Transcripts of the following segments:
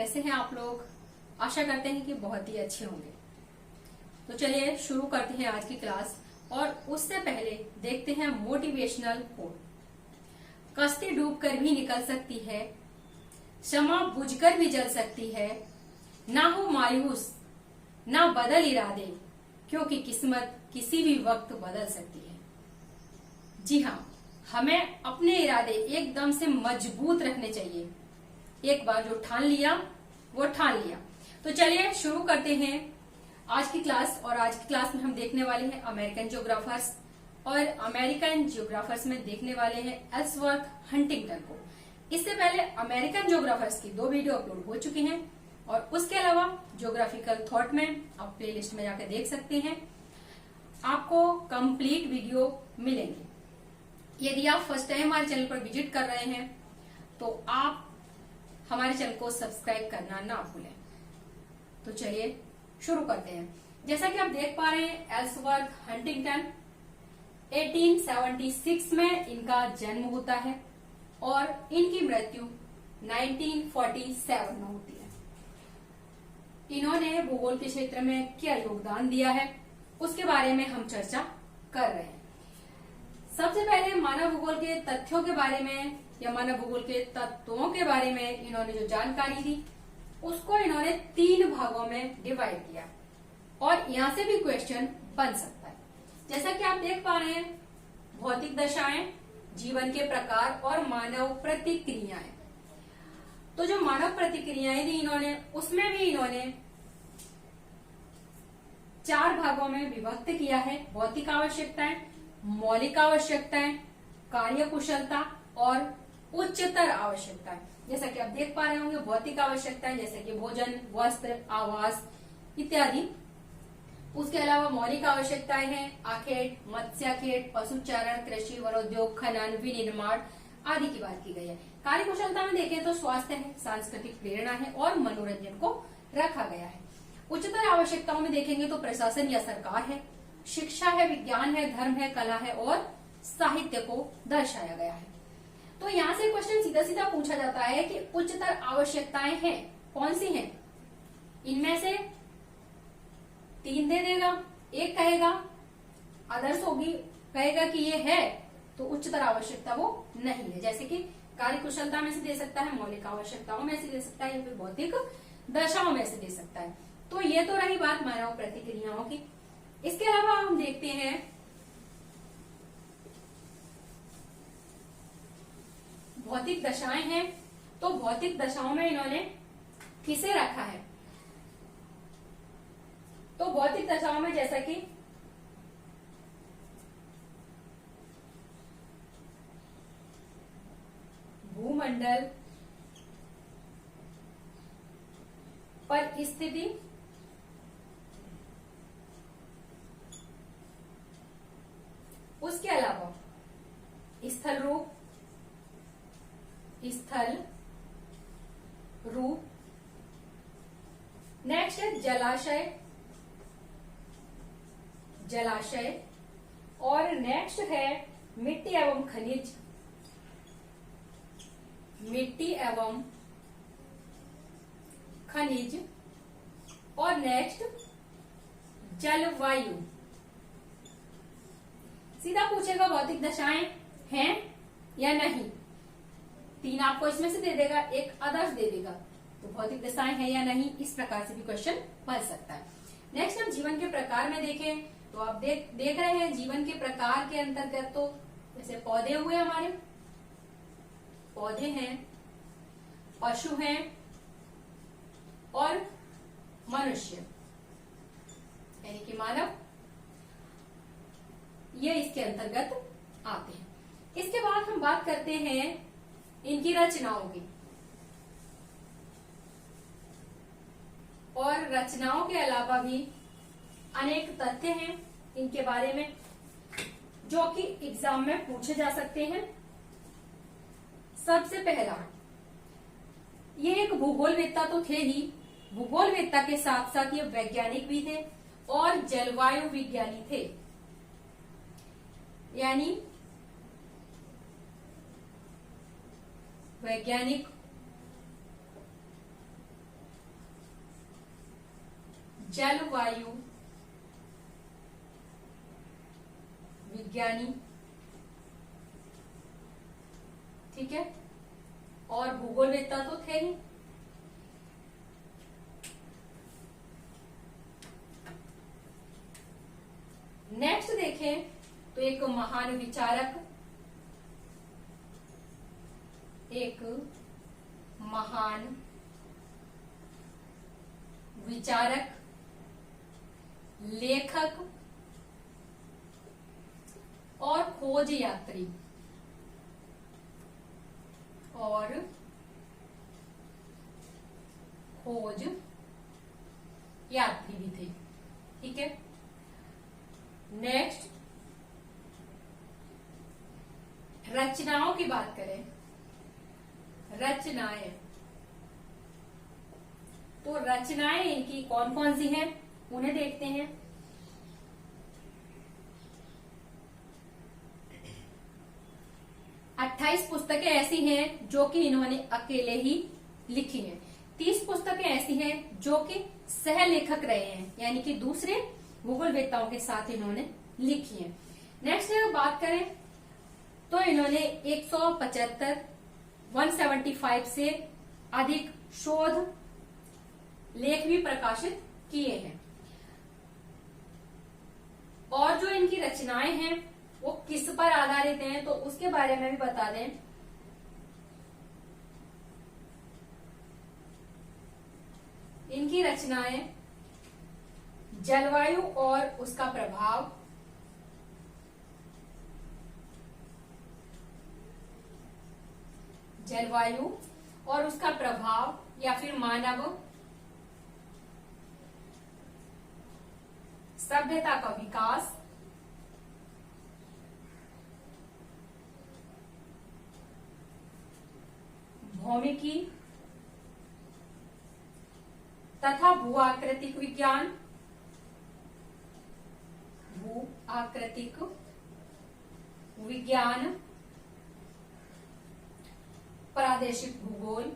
कैसे हैं आप लोग। आशा करते हैं कि बहुत ही अच्छे होंगे। तो चलिए शुरू करते हैं आज की क्लास। और उससे पहले देखते हैं मोटिवेशनल कोट। कश्ती डूबकर भी निकल सकती है, शमा बुझकर भी जल सकती है, ना हो मायूस ना बदल इरादे, क्योंकि किस्मत किसी भी वक्त बदल सकती है। जी हाँ, हमें अपने इरादे एकदम से मजबूत रखने चाहिए। एक बार जो ठान लिया वो ठान लिया। तो चलिए शुरू करते हैं आज की क्लास। और आज की क्लास में हम देखने वाले हैं अमेरिकन ज्योग्राफर्स। और अमेरिकन ज्योग्राफर्स में देखने वाले हैं एल्सवर्थ हंटिंगटन को। इससे पहले अमेरिकन ज्योग्राफर्स की 2 वीडियो अपलोड हो चुकी हैं। और उसके अलावा ज्योग्राफिकल थॉट में आप प्लेलिस्ट में जाकर देख सकते हैं, आपको कंप्लीट वीडियो मिलेंगे। यदि आप फर्स्ट टाइम हमारे चैनल पर विजिट कर रहे हैं तो आप हमारे चैनल को सब्सक्राइब करना ना भूलें। तो चलिए शुरू करते हैं। जैसा कि आप देख पा रहे हैं, एल्सवर्थ हंटिंगटन 1876 में इनका जन्म होता है और इनकी मृत्यु 1947 में होती है। इन्होंने भूगोल के क्षेत्र में क्या योगदान दिया है उसके बारे में हम चर्चा कर रहे हैं। सबसे पहले मानव भूगोल के तथ्यों के बारे में या मानव भूगोल के तत्वों के बारे में इन्होंने जो जानकारी दी उसको इन्होंने 3 भागों में डिवाइड किया। और यहां से भी क्वेश्चन बन सकता है। जैसा कि आप देख पा रहे हैं, भौतिक दशाएं, जीवन के प्रकार और मानव प्रतिक्रियाएं। तो जो मानव प्रतिक्रियाएं दी इन्होंने, उसमें भी इन्होंने 4 भागों में विभक्त किया है। भौतिक आवश्यकताएं, मौलिक आवश्यकताएं, कार्यकुशलता और उच्चतर आवश्यकताएं। जैसा कि आप देख पा रहे होंगे, भौतिक आवश्यकताएं जैसे कि भोजन, वस्त्र, आवास इत्यादि। उसके अलावा मौलिक आवश्यकताएं हैं आखेट, मत्स्याखेट, पशुचारण, कृषि, वनोद्योग, खनन, विनिर्माण आदि की बात की गई है। कार्यकुशलता में देखें तो स्वास्थ्य है, सांस्कृतिक प्रेरणा है और मनोरंजन को रखा गया है। उच्चतर आवश्यकताओं में देखेंगे तो प्रशासन या सरकार है, शिक्षा है, विज्ञान है, धर्म है, कला है और साहित्य को दर्शाया गया है। तो यहाँ से क्वेश्चन सीधा सीधा पूछा जाता है कि उच्चतर आवश्यकताएं हैं कौन सी हैं। इनमें से 3 दे देगा, एक कहेगा अदर्स होगी, कहेगा कि ये है तो उच्चतर आवश्यकता वो नहीं है। जैसे कि कार्यकुशलता में से दे सकता है, मौलिक आवश्यकताओं में से दे सकता है या फिर भौतिक दशाओं में से दे सकता है। तो ये तो रही बात मानव प्रतिक्रियाओं की। इसके अलावा हम देखते हैं भौतिक दशाएं हैं। तो भौतिक दशाओं में इन्होंने किसे रखा है? तो भौतिक दशाओं में जैसा कि भूमंडल पर स्थिति, उसके अलावा स्थल रूप, नेक्स्ट है जलाशय और नेक्स्ट है मिट्टी एवं खनिज और नेक्स्ट जलवायु। सीधा पूछेगा भौतिक दशाएं हैं या नहीं। 3 आपको इसमें से दे देगा, एक अदर्स दे देगा। तो भौतिक दशाएं हैं या नहीं, इस प्रकार से भी क्वेश्चन बन सकता है। नेक्स्ट हम जीवन के प्रकार में देखें तो आप देख रहे हैं जीवन के प्रकार के अंतर्गत तो जैसे पौधे हुए, हमारे पौधे हैं, पशु हैं और मनुष्य यानी कि मानव, ये इसके अंतर्गत आते हैं। इसके बाद हम बात करते हैं इनकी रचनाओं की। और रचनाओं के अलावा भी अनेक तथ्य हैं इनके बारे में जो कि एग्जाम में पूछे जा सकते हैं। सबसे पहला, ये एक भूगोलवेत्ता तो थे ही, भूगोलवेत्ता के साथ साथ ये वैज्ञानिक भी थे और जलवायु विज्ञानी थे। यानी वैज्ञानिक जलवायु विज्ञानी, ठीक है, और भूगोलवेत्ता तो थे ही। नेक्स्ट देखें तो एक महान विचारक, एक महान विचारक, लेखक और खोज यात्री, और खोज यात्री भी थे, ठीक है। नेक्स्ट रचनाओं की बात करें, रचनाएं, तो रचनाएं इनकी कौन कौन सी हैं उन्हें देखते हैं। अट्ठाईस पुस्तकें ऐसी हैं जो कि इन्होंने अकेले ही लिखी हैं। 30 पुस्तकें ऐसी हैं जो कि सह लेखक रहे हैं, यानी कि दूसरे भूगोलवेत्ताओं के साथ इन्होंने लिखी हैं। नेक्स्ट अगर बात करें तो इन्होंने 175 से अधिक शोध लेख भी प्रकाशित किए हैं। और जो इनकी रचनाएं हैं वो किस पर आधारित हैं तो उसके बारे में भी बता दें। इनकी रचनाएं जलवायु और उसका प्रभाव, जलवायु और उसका प्रभाव या फिर मानव सभ्यता का विकास, भौमिकी तथा भू-आकृतिक विज्ञान, भू-आकृतिक विज्ञान, प्रादेशिक भूगोल,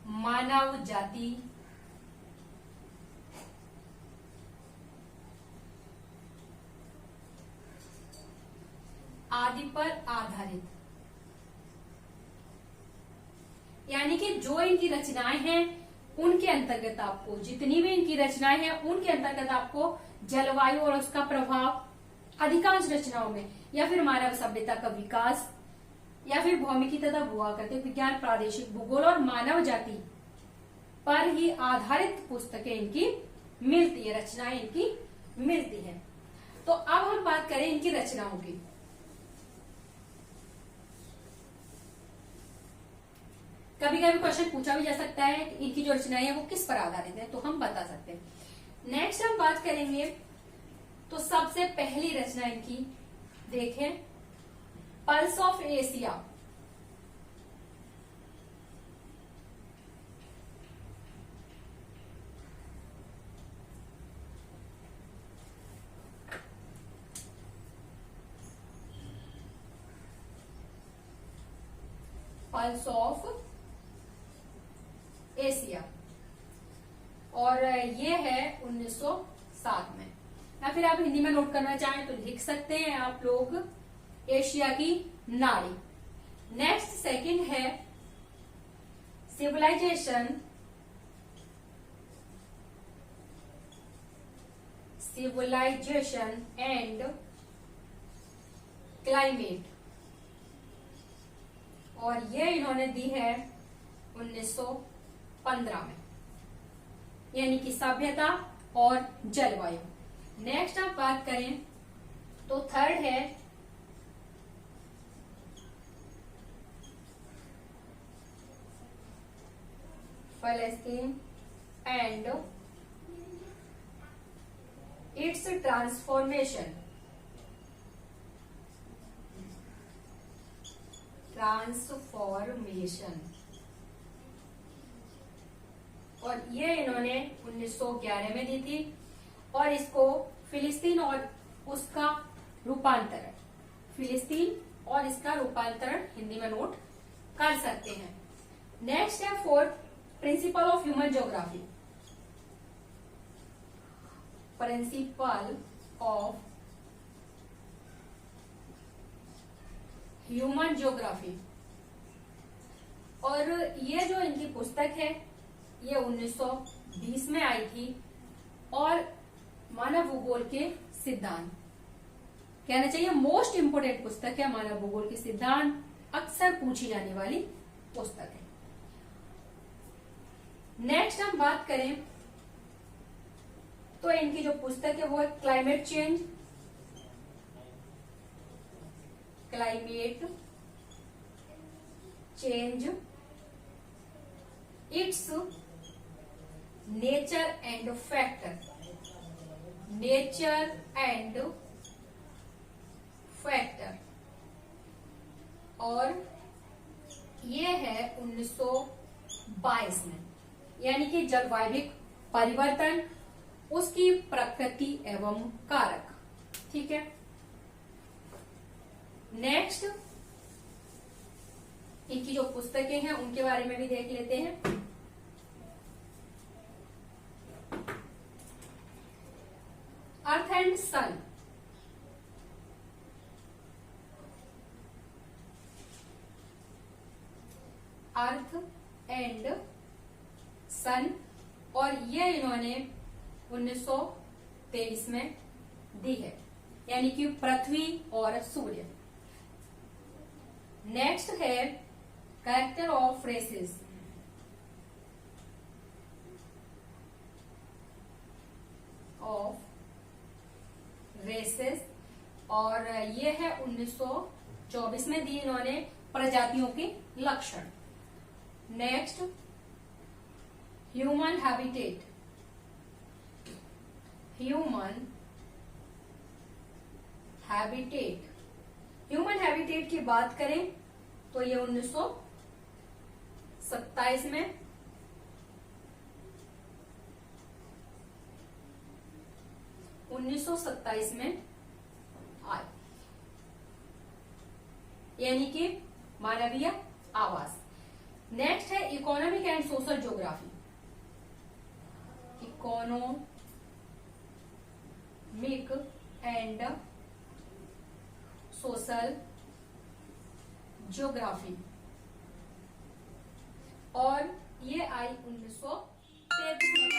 मानव जाति, आदि पर आधारित। यानी कि जो इनकी रचनाएं हैं उनके अंतर्गत आपको, जितनी भी इनकी रचनाएं हैं उनके अंतर्गत आपको जलवायु और उसका प्रभाव अधिकांश रचनाओं में, या फिर मानव सभ्यता का विकास, या फिर भौमिकी तथा भू-आकृतिक विज्ञान, प्रादेशिक भूगोल और मानव जाति पर ही आधारित पुस्तकें इनकी मिलती है, रचनाएं इनकी मिलती है। तो अब हम बात करें इनकी रचनाओं की। कभी कभी क्वेश्चन पूछा भी जा सकता है कि इनकी जो रचनाएं हैं वो किस पर आधारित है, तो हम बता सकते हैं। नेक्स्ट हम बात करेंगे तो सबसे पहली रचना इनकी देखें, pulse of Asia. Pulse of Asia, और ये है 1907 में, या फिर आप हिंदी में नोट करना चाहें तो लिख सकते हैं आप लोग, एशिया की नाड़ी। नेक्स्ट सेकंड है सिविलाइजेशन, सिविलाइजेशन एंड क्लाइमेट, और ये इन्होंने दी है 1915 में, यानी कि सभ्यता और जलवायु। नेक्स्ट आप बात करें तो थर्ड है फलस्तीन एंड इट्स ट्रांसफॉर्मेशन, और ये इन्होंने 1911 में दी थी। और इसको फिलिस्तीन और उसका रूपांतरण, फिलिस्तीन और इसका रूपांतरण हिंदी में नोट कर सकते हैं। नेक्स्ट है fourth, principle of human geography. Principle of human geography, और ये जो इनकी पुस्तक है ये 1920 में आई थी, और मानव भूगोल के सिद्धांत, कहना चाहिए मोस्ट इंपोर्टेंट पुस्तक है। मानव भूगोल के सिद्धांत अक्सर पूछी जाने वाली पुस्तक है। नेक्स्ट हम बात करें तो इनकी जो पुस्तक है वो है climate change, climate change, it's nature and factor, nature and factor, और ये है 1922 में, यानी कि जलवायु परिवर्तन, उसकी प्रकृति एवं कारक। ठीक है। नेक्स्ट इनकी जो पुस्तकें हैं उनके बारे में भी देख लेते हैं। Earth and sun, earth and सन, और ये इन्होंने 1923 में दी है, यानी कि पृथ्वी और सूर्य। नेक्स्ट है कैरेक्टर ऑफ रेसेस, और ये है 1924 में दी इन्होंने, प्रजातियों के लक्षण। Next human habitat, human habitat, human habitat की बात करें तो ये 1927 में, आए, यानी कि मानवीय आवास। नेक्स्ट है economic and social geography, economic and social geography, और ये आई 1933 में।